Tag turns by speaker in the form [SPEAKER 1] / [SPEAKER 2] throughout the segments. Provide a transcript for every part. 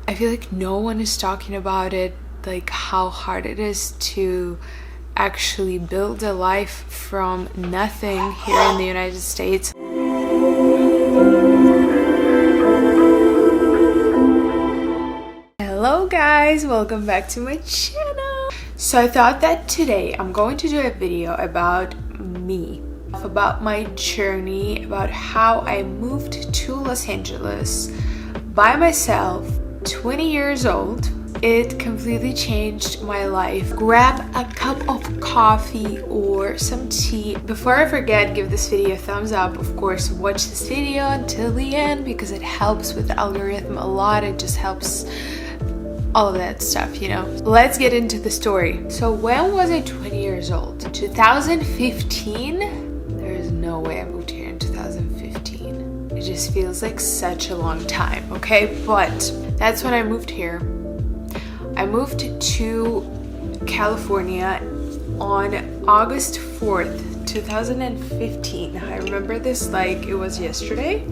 [SPEAKER 1] I feel like no one is talking about it, like how hard it is to actually build a life from nothing here in the United States. Hello guys, welcome back to my channel. So I thought that today I'm going to do a video about me, about my journey, about how I moved to Los Angeles by myself, 20 years old. It completely changed my life. Grab a cup of coffee or some tea. Before I forget, give this video a thumbs up. Of course, watch this video until the end because it helps with the algorithm a lot. It just helps all of that stuff, you know. Let's get into the story. So when was I 20 years old? 2015? There is no way I moved here in 2015. It just feels like such a long time, okay? But that's when I moved here. I moved to California on August 4th, 2015. I remember this like it was yesterday.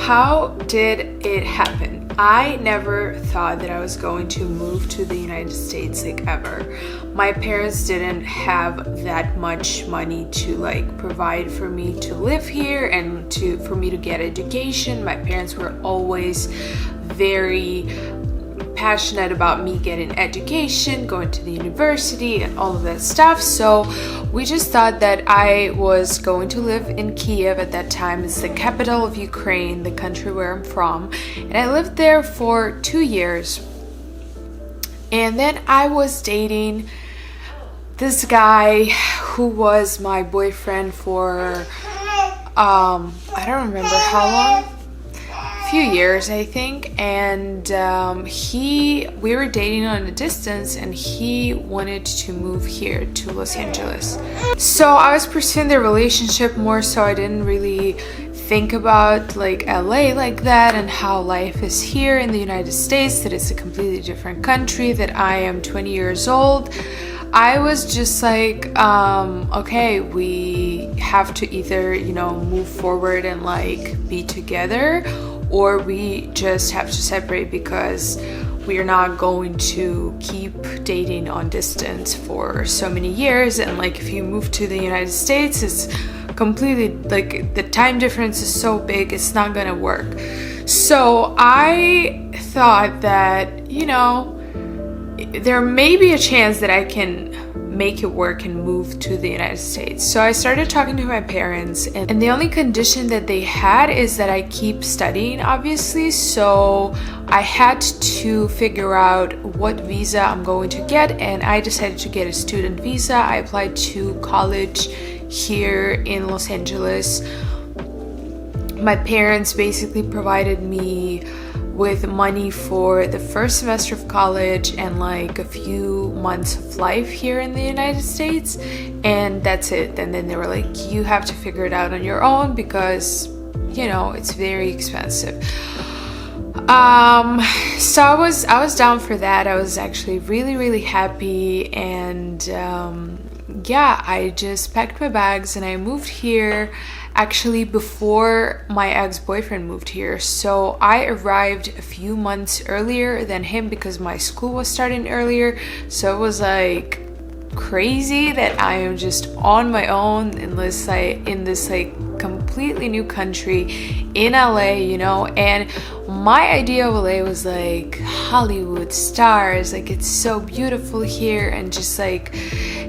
[SPEAKER 1] How did it happen? I never thought that I was going to move to the United States like ever. My parents didn't have that much money to like provide for me to live here and for me to get education. My parents were always very passionate about me getting education, going to the university and all of that stuff. So we just thought that I was going to live in Kiev at that time. It's the capital of Ukraine, the country where I'm from. And I lived there for 2 years. And then I was dating this guy who was my boyfriend for, I don't remember how long. Few years I think, and we were dating on a distance and he wanted to move here to Los Angeles. So I was pursuing the relationship more, so I didn't really think about like LA like that and how life is here in the United States, that it's a completely different country, that I am 20 years old. I was just like, okay, we have to either, you know, move forward and like be together, or we just have to separate because we are not going to keep dating on distance for so many years. And like if you move to the United States, it's completely like the time difference is so big, it's not gonna work. So I thought that, you know, there may be a chance that I can make it work and move to the United States. So I started talking to my parents, and the only condition that they had is that I keep studying, obviously. So I had to figure out what visa I'm going to get, and I decided to get a student visa. I applied to college here in Los Angeles. My parents basically provided me with money for the first semester of college and like a few months of life here in the United States, and that's it. And then they were like, you have to figure it out on your own because, you know, it's very expensive. So I was down for that. I was actually really happy, and yeah, I just packed my bags and I moved here actually before my ex-boyfriend moved here. So I arrived a few months earlier than him because my school was starting earlier. So it was like crazy that I am just on my own in this like completely new country in LA, you know. And my idea of LA was like Hollywood stars, like it's so beautiful here and just like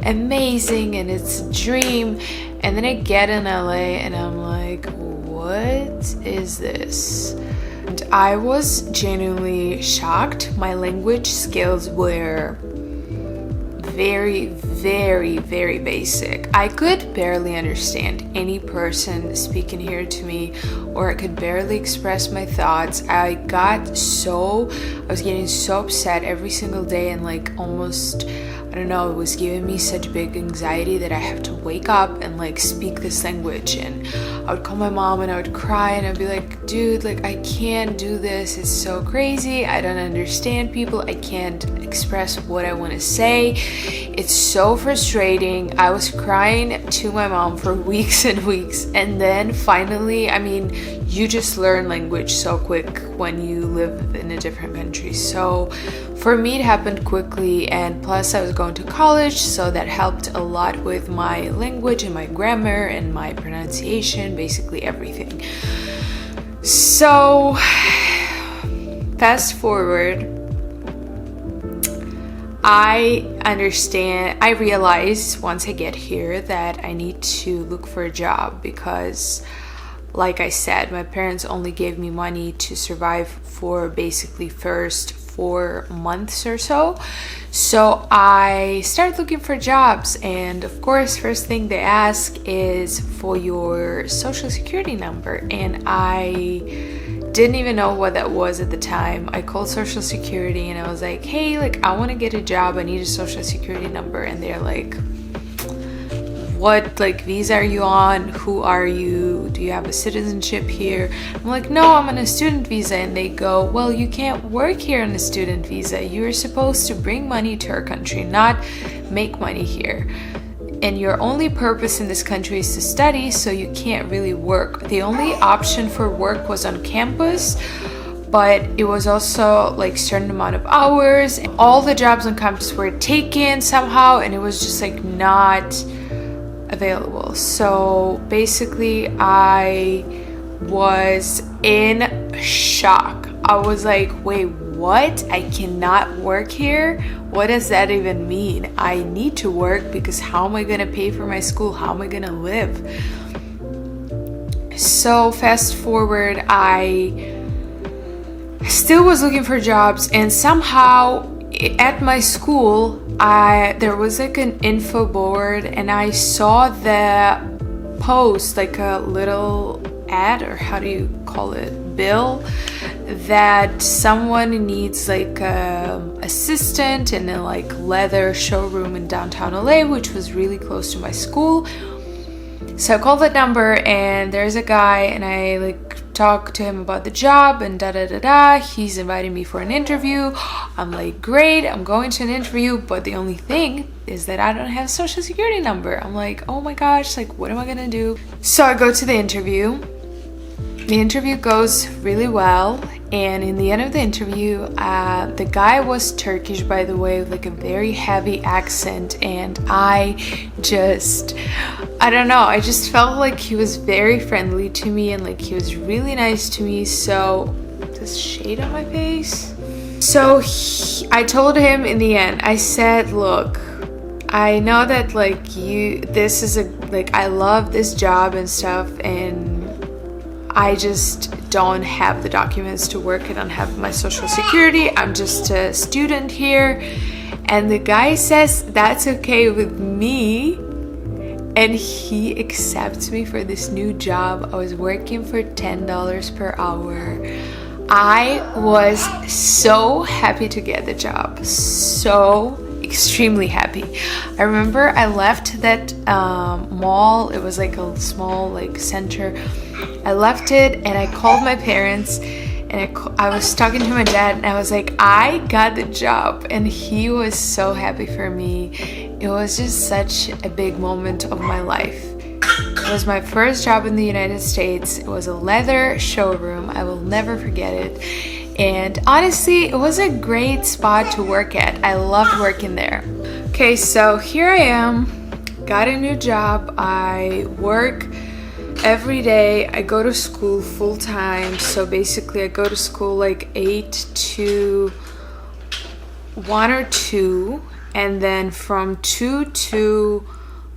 [SPEAKER 1] amazing and it's a dream. And then I get in LA and I'm like, what is this? And I was genuinely shocked. My language skills were very basic. I could barely understand any person speaking here to me, or I could barely express my thoughts. I was getting so upset every single day, and like almost, I I don't know, it was giving me such big anxiety that I have to wake up and like speak this language. And I would call my mom and I would cry and I'd be like, dude, like I can't do this. It's so crazy. I don't understand people. I can't express what I want to say. It's so frustrating. I was crying to my mom for weeks and weeks. And then finally, I mean, you just learn language so quick when you live in a different country. So for me, it happened quickly, and plus I was going to college, so that helped a lot with my language and my grammar and my pronunciation, basically everything. So fast forward, I realized once I get here that I need to look for a job because, like I said, my parents only gave me money to survive for basically first 4 months or so. So I started looking for jobs, and of course, first thing they ask is for your social security number, and I didn't even know what that was at the time. I called social security and I was like, hey, like I want to get a job, I need a social security number. And they're like, what like visa are you on? Who are you? Do you have a citizenship here? I'm like, no, I'm on a student visa. And they go, well, you can't work here on a student visa. You're supposed to bring money to our country, not make money here. And your only purpose in this country is to study, so you can't really work. The only option for work was on campus, but it was also like certain amount of hours. All the jobs on campus were taken somehow, and it was just like not available. So basically I was in shock. I was like, wait, what? I cannot work here? What does that even mean? I need to work because how am I gonna pay for my school? How am I gonna live? So fast forward, I still was looking for jobs, and somehow at my school there was like an info board, and I saw the post, like a little ad, or how do you call it, bill, that someone needs like a assistant in a like leather showroom in downtown LA, which was really close to my school. So I called that number, and there's a guy, and I like talked to him about the job, and he's inviting me for an interview. I'm like, great, I'm going to an interview, but the only thing is that I don't have a social security number. I'm like, oh my gosh, like what am I gonna do? So I go to the interview. The interview goes really well, and in the end of the interview, the guy was Turkish, by the way, with like a very heavy accent, and I don't know, I just felt like he was very friendly to me, and like he was really nice to me. So, this shade on my face? So I told him in the end, I said, look, I know that like this is I love this job and stuff, and I just don't have the documents to work. I don't have my social security. I'm just a student here. And the guy says that's okay with me, and he accepts me for this new job. I was working for $10 per hour. I was so happy to get the job. So extremely happy. I remember I left that mall. It was like a small like center. I left it, and I called my parents, and I was talking to my dad, and I was like, I got the job, and he was so happy for me. It was just such a big moment of my life. It was my first job in the United States. It was a leather showroom. I will never forget it. And honestly, it was a great spot to work at. I loved working there. Okay, so here I am, got a new job. I work every day. I go to school full time. So basically I go to school like 8 to 1 or 2. And then from 2 to,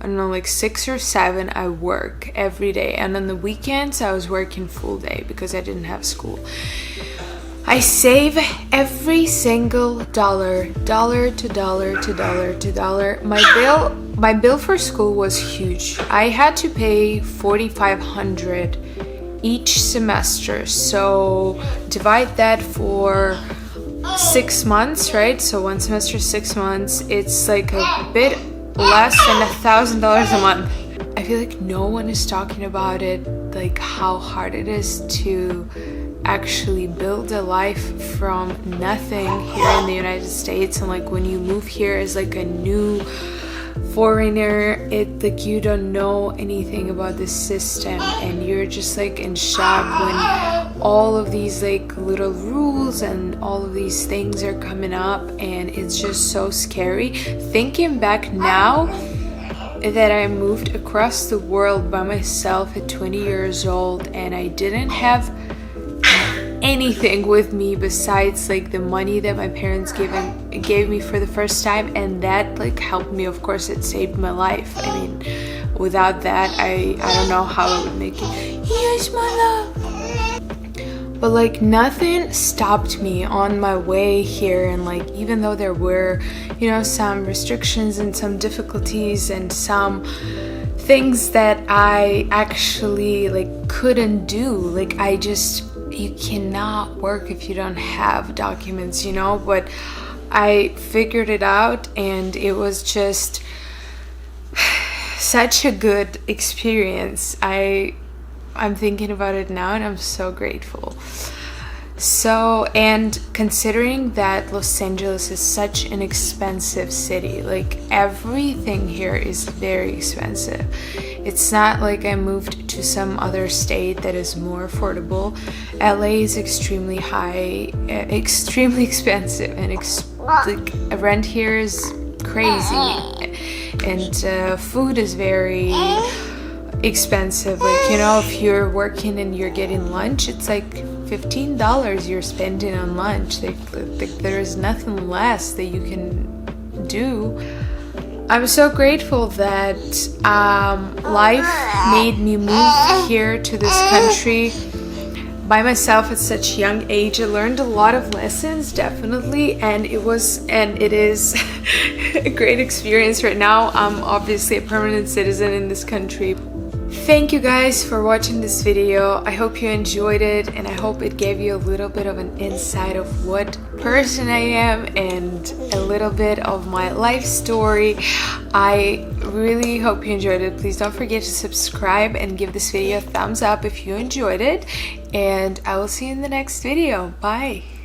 [SPEAKER 1] I don't know, like 6 or 7, I work every day. And on the weekends, I was working full day because I didn't have school. I save every single dollar to dollar to dollar to dollar. My bill for school was huge. I had to pay $4,500 each semester. So divide that for 6 months, right? So one semester, 6 months. It's like a bit less than $1,000 a month. I feel like no one is talking about it, like how hard it is to actually build a life from nothing here in the United States. And like when you move here as like a new foreigner, it like you don't know anything about the system and you're just like in shock when all of these like little rules and all of these things are coming up, and it's just so scary. Thinking back now that I moved across the world by myself at 20 years old and I didn't have anything with me besides like the money that my parents gave me for the first time, and that like helped me. Of course, it saved my life. I mean, without that, I don't know how I would make it. Here's my love. But like nothing stopped me on my way here, and like even though there were, you know, some restrictions and some difficulties and some things that I actually like couldn't do, like you cannot work if you don't have documents, you know. But I figured it out, and it was just such a good experience. I'm thinking about it now and I'm so grateful. So, and considering that Los Angeles is such an expensive city, like everything here is very expensive. It's not like I moved to some other state that is more affordable. LA is extremely high, extremely expensive, and like rent here is crazy, and food is very expensive. Like, you know, if you're working and you're getting lunch, it's like $15 you're spending on lunch. Like there is nothing less that you can do. I'm so grateful that life made me move here to this country by myself at such a young age. I learned a lot of lessons, definitely, and it is a great experience. Right now I'm obviously a permanent citizen in this country. Thank you guys for watching this video. I hope you enjoyed it, and I hope it gave you a little bit of an insight of what person I am and a little bit of my life story. I really hope you enjoyed it. Please don't forget to subscribe and give this video a thumbs up if you enjoyed it, and I will see you in the next video. Bye.